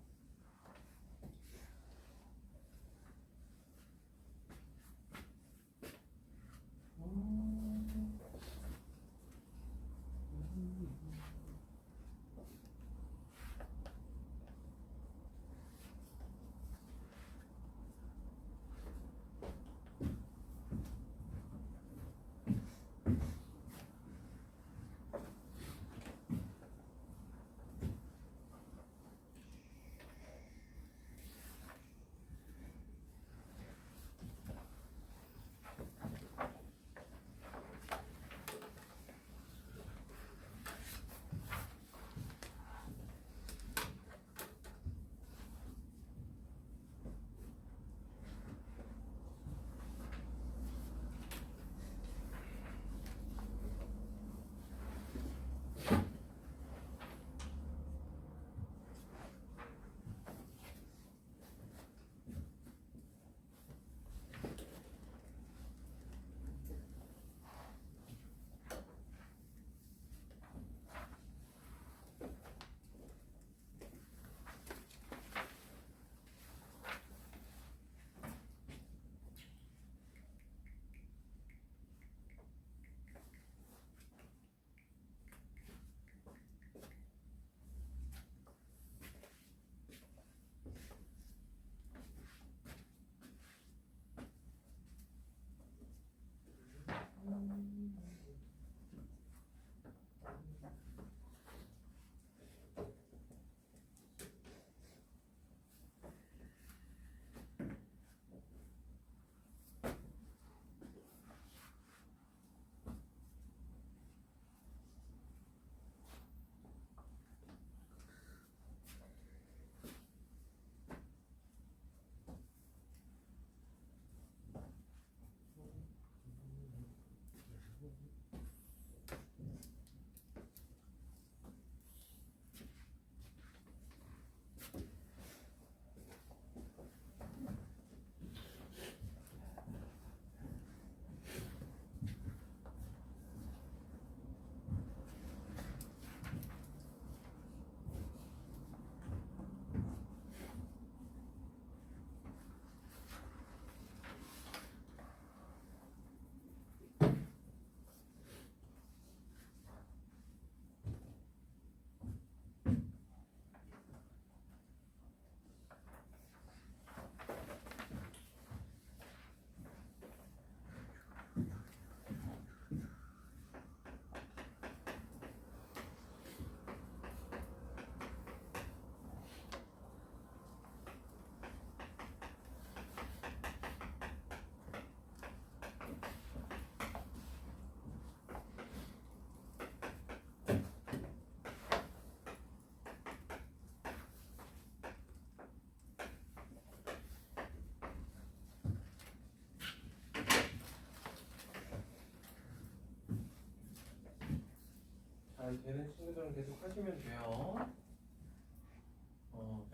잘 되는 친구들은 계속 하시면 돼요.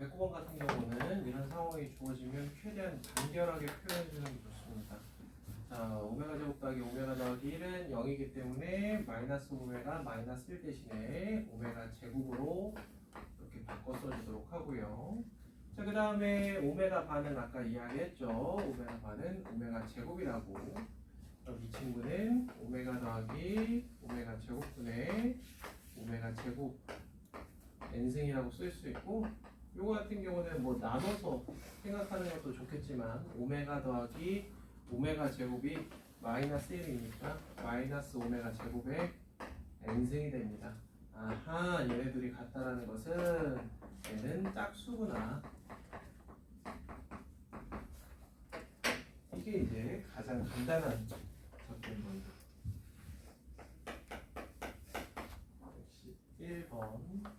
109번 같은 경우는 이런 상황이 주어지면 최대한 간결하게 표현해 주는 게 좋습니다. 오메가 제곱 더하기 오메가 더하기 1은 0이기 때문에 마이너스 오메가 마이너스 1 대신에 오메가 제곱으로 이렇게 바꿔 써주도록 하고요. 자, 그 다음에 오메가 반은 아까 이야기했죠. 오메가 반은 오메가 제곱이라고. 그럼 이 친구는 오메가 더하기 오메가 제곱분의 오메가 제곱 n승이라고 쓸 수 있고, 요거 같은 경우는 뭐 나눠서 생각하는 것도 좋겠지만 오메가 더하기 오메가 제곱이 마이너스 1이니까 마이너스 오메가 제곱의 n승이 됩니다. 아하, 얘네들이 같다라는 것은 얘는 짝수구나. 이게 이제 가장 간단한 접근입니다. 역시 1번.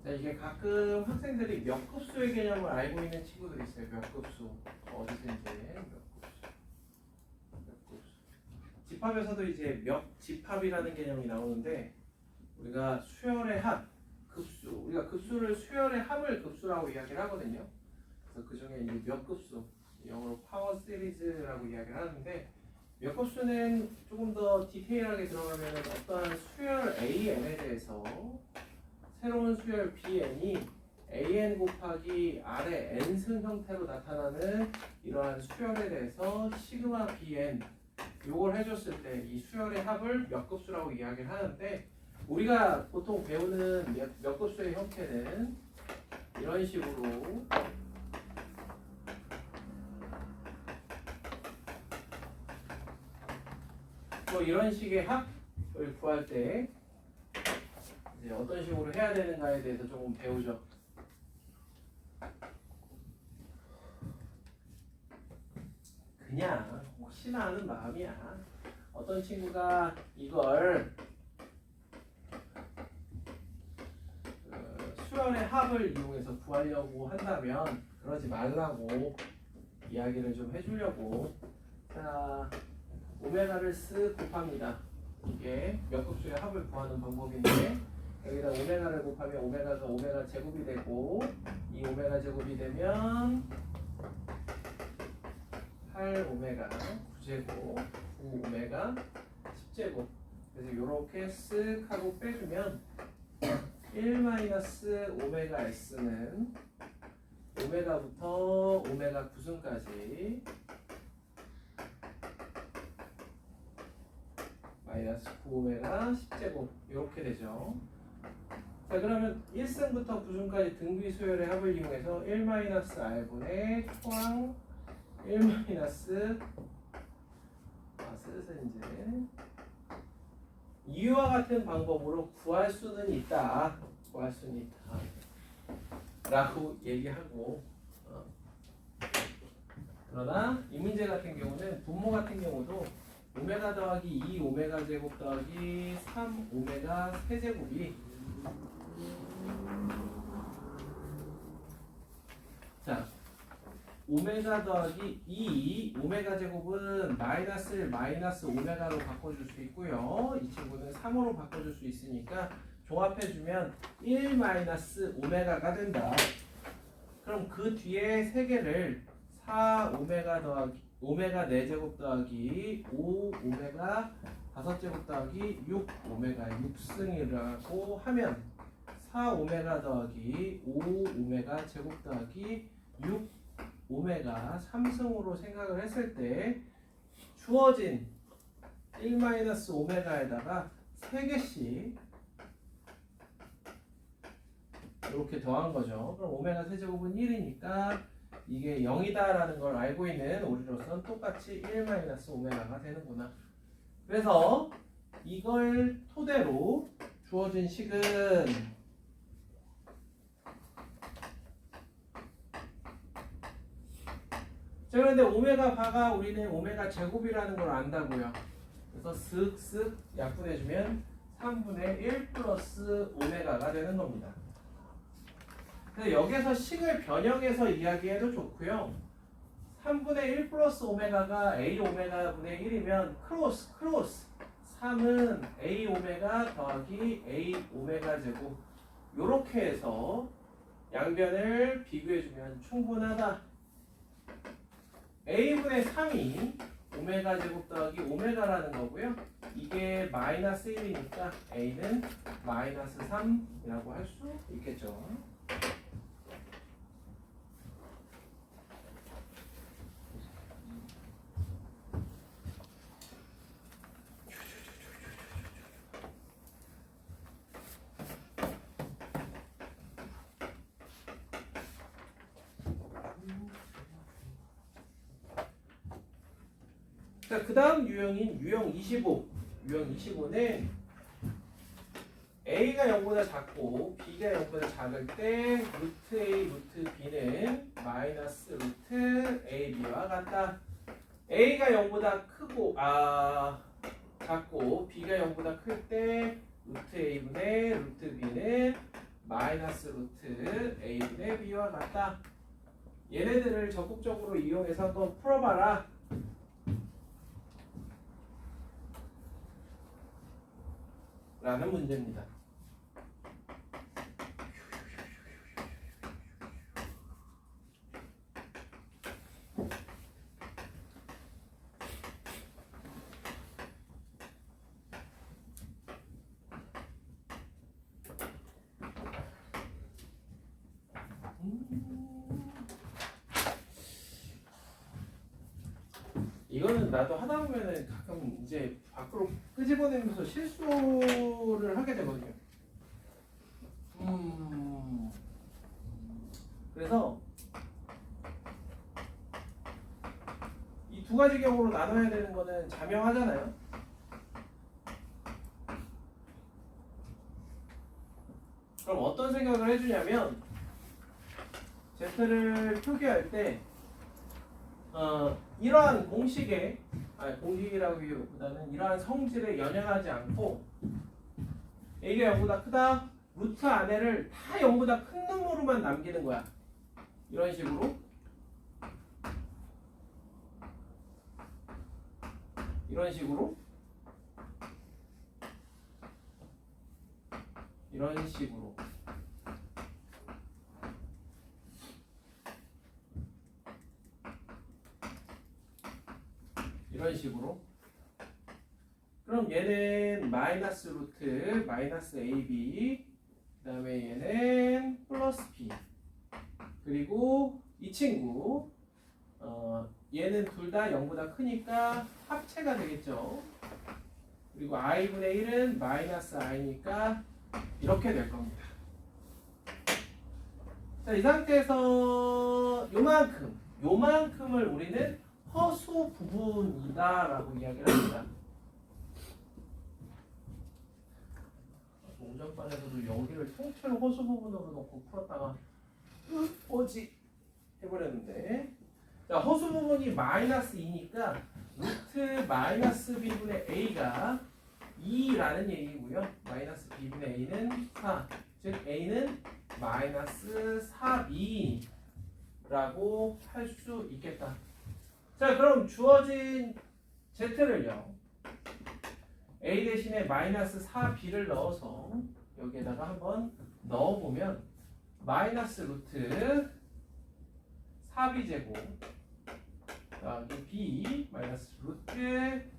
자, 이게 가끔 학생들이 몇 급수의 개념을 알고 있는 친구들이 있어요. 몇 급수. 어디서인지 몇 급수. 집합에서도 이제 몇 집합이라는 개념이 나오는데, 우리가 수열의 합, 급수. 우리가 급수를 수열의 합을 급수라고 이야기를 하거든요. 그래서 그 중에 이제 몇 급수, 영어로 파워 시리즈라고 이야기를 하는데, 몇 급수는 조금 더 디테일하게 들어가면 어떠한 수열 AN에 대해서 새로운 수열 BN이 AN 곱하기 R의 N승 형태로 나타나는 이러한 수열에 대해서 시그마 BN 요걸 해줬을 때 이 수열의 합을 몇 급수라고 이야기를 하는데, 우리가 보통 배우는 몇 급수의 형태는 이런 식으로 뭐 이런 식의 합을 구할 때 이제 어떤 식으로 해야 되는가에 대해서 조금 배우죠. 그냥 혹시나 하는 마음이야. 어떤 친구가 이걸 수열의 합을 이용해서 구하려고 한다면 그러지 말라고 이야기를 좀 해주려고. 자, 오메가를 쓱 곱합니다. 이게 몇 급수의 합을 구하는 방법인데, 여기다 오메가를 곱하면 오메가가 오메가 제곱이 되고, 이 오메가 제곱이 되면 8오메가 9제곱 9오메가 10제곱. 그래서 이렇게 쓱 하고 빼주면 1-오메가 s는 오메가부터 오메가 9승까지 마이너스 9오메가 10제곱 이렇게 되죠. 자, 그러면 1승부터 9승까지 등비 수열의 합을 이용해서 1-r분의 초항 1- 슬슬 이제 이와 같은 방법으로 구할 수는 있다. 구할 수는 있다. 라고 얘기하고, 그러나 이 문제 같은 경우는 분모 같은 경우도 오메가 더하기 2 오메가 제곱 더하기 3 오메가 세제곱이, 자, 오메가 더하기 2 오메가 제곱은 마이너스 1 마이너스 오메가로 바꿔줄 수 있고요. 이 친구는 3으로 바꿔줄 수 있으니까 종합해주면 1 마이너스 오메가가 된다. 그럼 그 뒤에 세 개를 4 오메가 더하기 오메가 4제곱 더하기 5 오메가 5제곱 더하기 6 오메가 6승이라고 하면 4 오메가 더하기 5 오메가 제곱 더하기 6 오메가 3승으로 생각을 했을 때 주어진 1-오메가에다가 3개씩 이렇게 더한 거죠. 그럼 오메가 세제곱은 1이니까 이게 0이다라는 걸 알고 있는 우리로서는 똑같이 1-오메가가 되는구나. 그래서 이걸 토대로 주어진 식은 자, 그런데 오메가 바가 우리는 오메가 제곱이라는 걸 안다고요. 그래서 쓱쓱 약분해주면 3분의 1 플러스 오메가가 되는 겁니다. 그래서 여기서 식을 변형해서 이야기해도 좋고요. 3분의 1 플러스 오메가가 A 오메가분의 1이면 크로스 3은 A 오메가 더하기 A 오메가 제곱 요렇게 해서 양변을 비교해주면 충분하다. A분의 3이 오메가 제곱 더하기 오메가라는 거고요. 이게 마이너스 1이니까 A는 마이너스 3이라고 할 수 있겠죠. 자, 그 다음 유형인 유형 25. 유형 25는 A가 0보다 작고 B가 0보다 작을 때 루트 A, 루트 B는 마이너스 루트 AB와 같다. A가 0보다 크고 작고 B가 0보다 클 때 루트 A분의 루트 B는 마이너스 루트 A분의 B와 같다. 얘네들을 적극적으로 이용해서 한번 풀어봐라. 라는 문제입니다. 이거는 나도 하다 보면은 가끔 이제 밖으로 끄집어내면서 실수를 하게 되거든요. 그래서 이 두 가지 경우로 나눠야 되는 거는 자명하잖아요. 그럼 어떤 생각을 해주냐면 Z를 표기할 때 이러한 공식이라기보다는 이러한 성질에 연연하지 않고 A가 0보다 크다, 루트 안에를 다 0보다 큰 놈으로만 남기는 거야. 이런 식으로 이런 식으로 그럼 얘는 마이너스 루트 마이너스 AB 그 다음에 얘는 플러스 B 그리고 이 친구 얘는 둘 다 0보다 크니까 합체가 되겠죠. 그리고 i분의 1은 마이너스 i니까 이렇게 될 겁니다. 자, 이 상태에서 요만큼을 우리는 허수 부분이다 라고 이야기를 합니다. 오전반에서도 여기를 통째로 허수 부분으로 놓고 풀었다가 뭐지? 해버렸는데, 자, 허수 부분이 마이너스 2니까 루트 마이너스 b분의 a가 2라는 얘기고요. 마이너스 b분의 a는 4, 즉 a는 마이너스 4b라고 할 수 있겠다. 자, 그럼 주어진 z를요, a 대신에 마이너스 4b를 넣어서 여기에다가 한번 넣어보면 마이너스 루트 4b 제곱 여기 b 마이너스 루트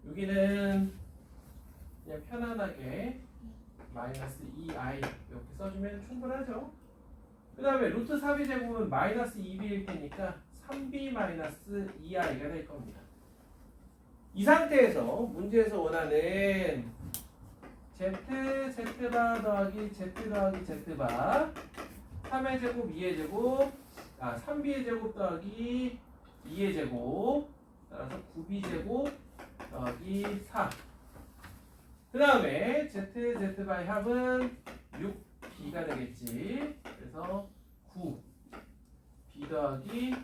여기는 그냥 편안하게 마이너스 2i 이렇게 써주면 충분하죠. 그 다음에 루트 4b 제곱은 마이너스 2b일 테니까 3b 마이너스 2i가 될 겁니다. 이 상태에서 문제에서 원하는 Z Z바 더하기 Z 더하기 Z바 3의 제곱 2의 제곱 3B의 제곱 더하기 2의 제곱 따라서 9B 제곱 더하기 4. 그 다음에 Z Z바의 합은 6B가 되겠지. 그래서 9B 더하기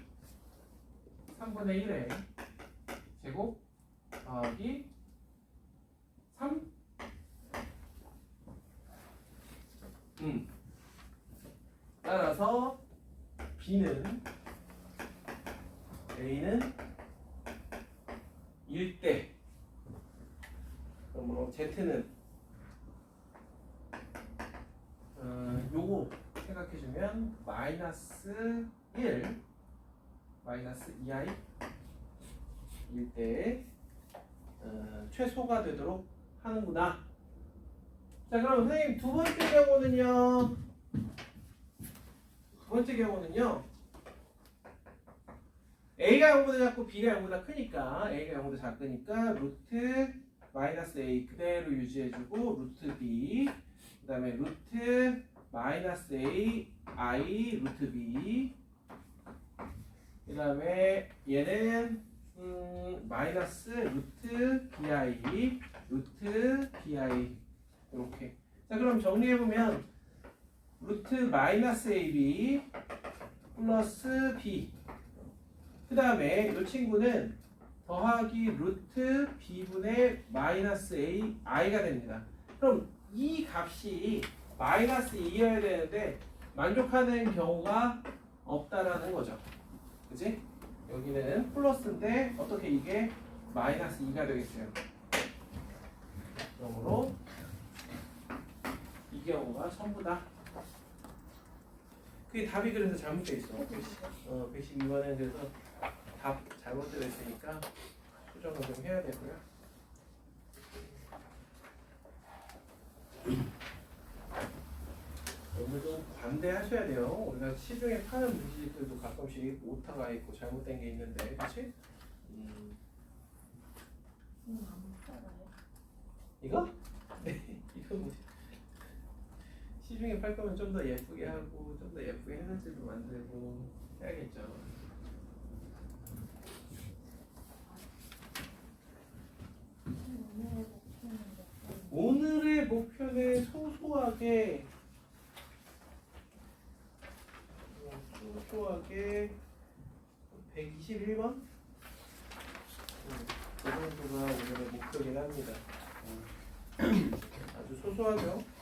3분의 1의 제곱 더하기 3. 따라서 B는 A는 1대. 그러므로 Z는 요거 생각해주면 마이너스 1 마이너스 2i 1대 최소가 되도록 하는구나. 자, 그럼 선생님 두 번째 경우는요. A가 0보다 작고 B가 0보다 크니까 A가 0보다 작으니까 루트 마이너스 A 그대로 유지해주고 루트 B 그 다음에 루트 마이너스 A I 루트 B 그 다음에 얘는 마이너스 루트 BI 루트 BI 이렇게. 자, 그럼 정리해보면 루트 마이너스 AB 플러스 B 그 다음에 이 친구는 더하기 루트 B분의 마이너스 A I가 됩니다. 그럼 이 값이 마이너스 2여야 되는데 만족하는 경우가 없다라는 거죠. 그치? 여기는 플러스인데 어떻게 이게 마이너스 2가 되겠어요. 그러므로 이 경우가 전부다. 그게 답이 그래서 잘못되어 있어. 112번은 그래서 답 잘못되어 있으니까 수정을 좀 해야 되고요. 여러분 좀 관대하셔야 돼요. 우리가 시중에 파는 물질들도 가끔씩 오타가 있고 잘못된 게 있는데, 그렇지? 안 팔아요. 이거? 네, 이거 뭐 시중에 팔 거면 좀 더 예쁘게 하고 좀 더 예쁘게 해설지도 만들고 해야겠죠. 오늘의 목표는 소소하게 소소하게 121번? 그 정도가 오늘의 목표긴 합니다. 아주 소소하죠.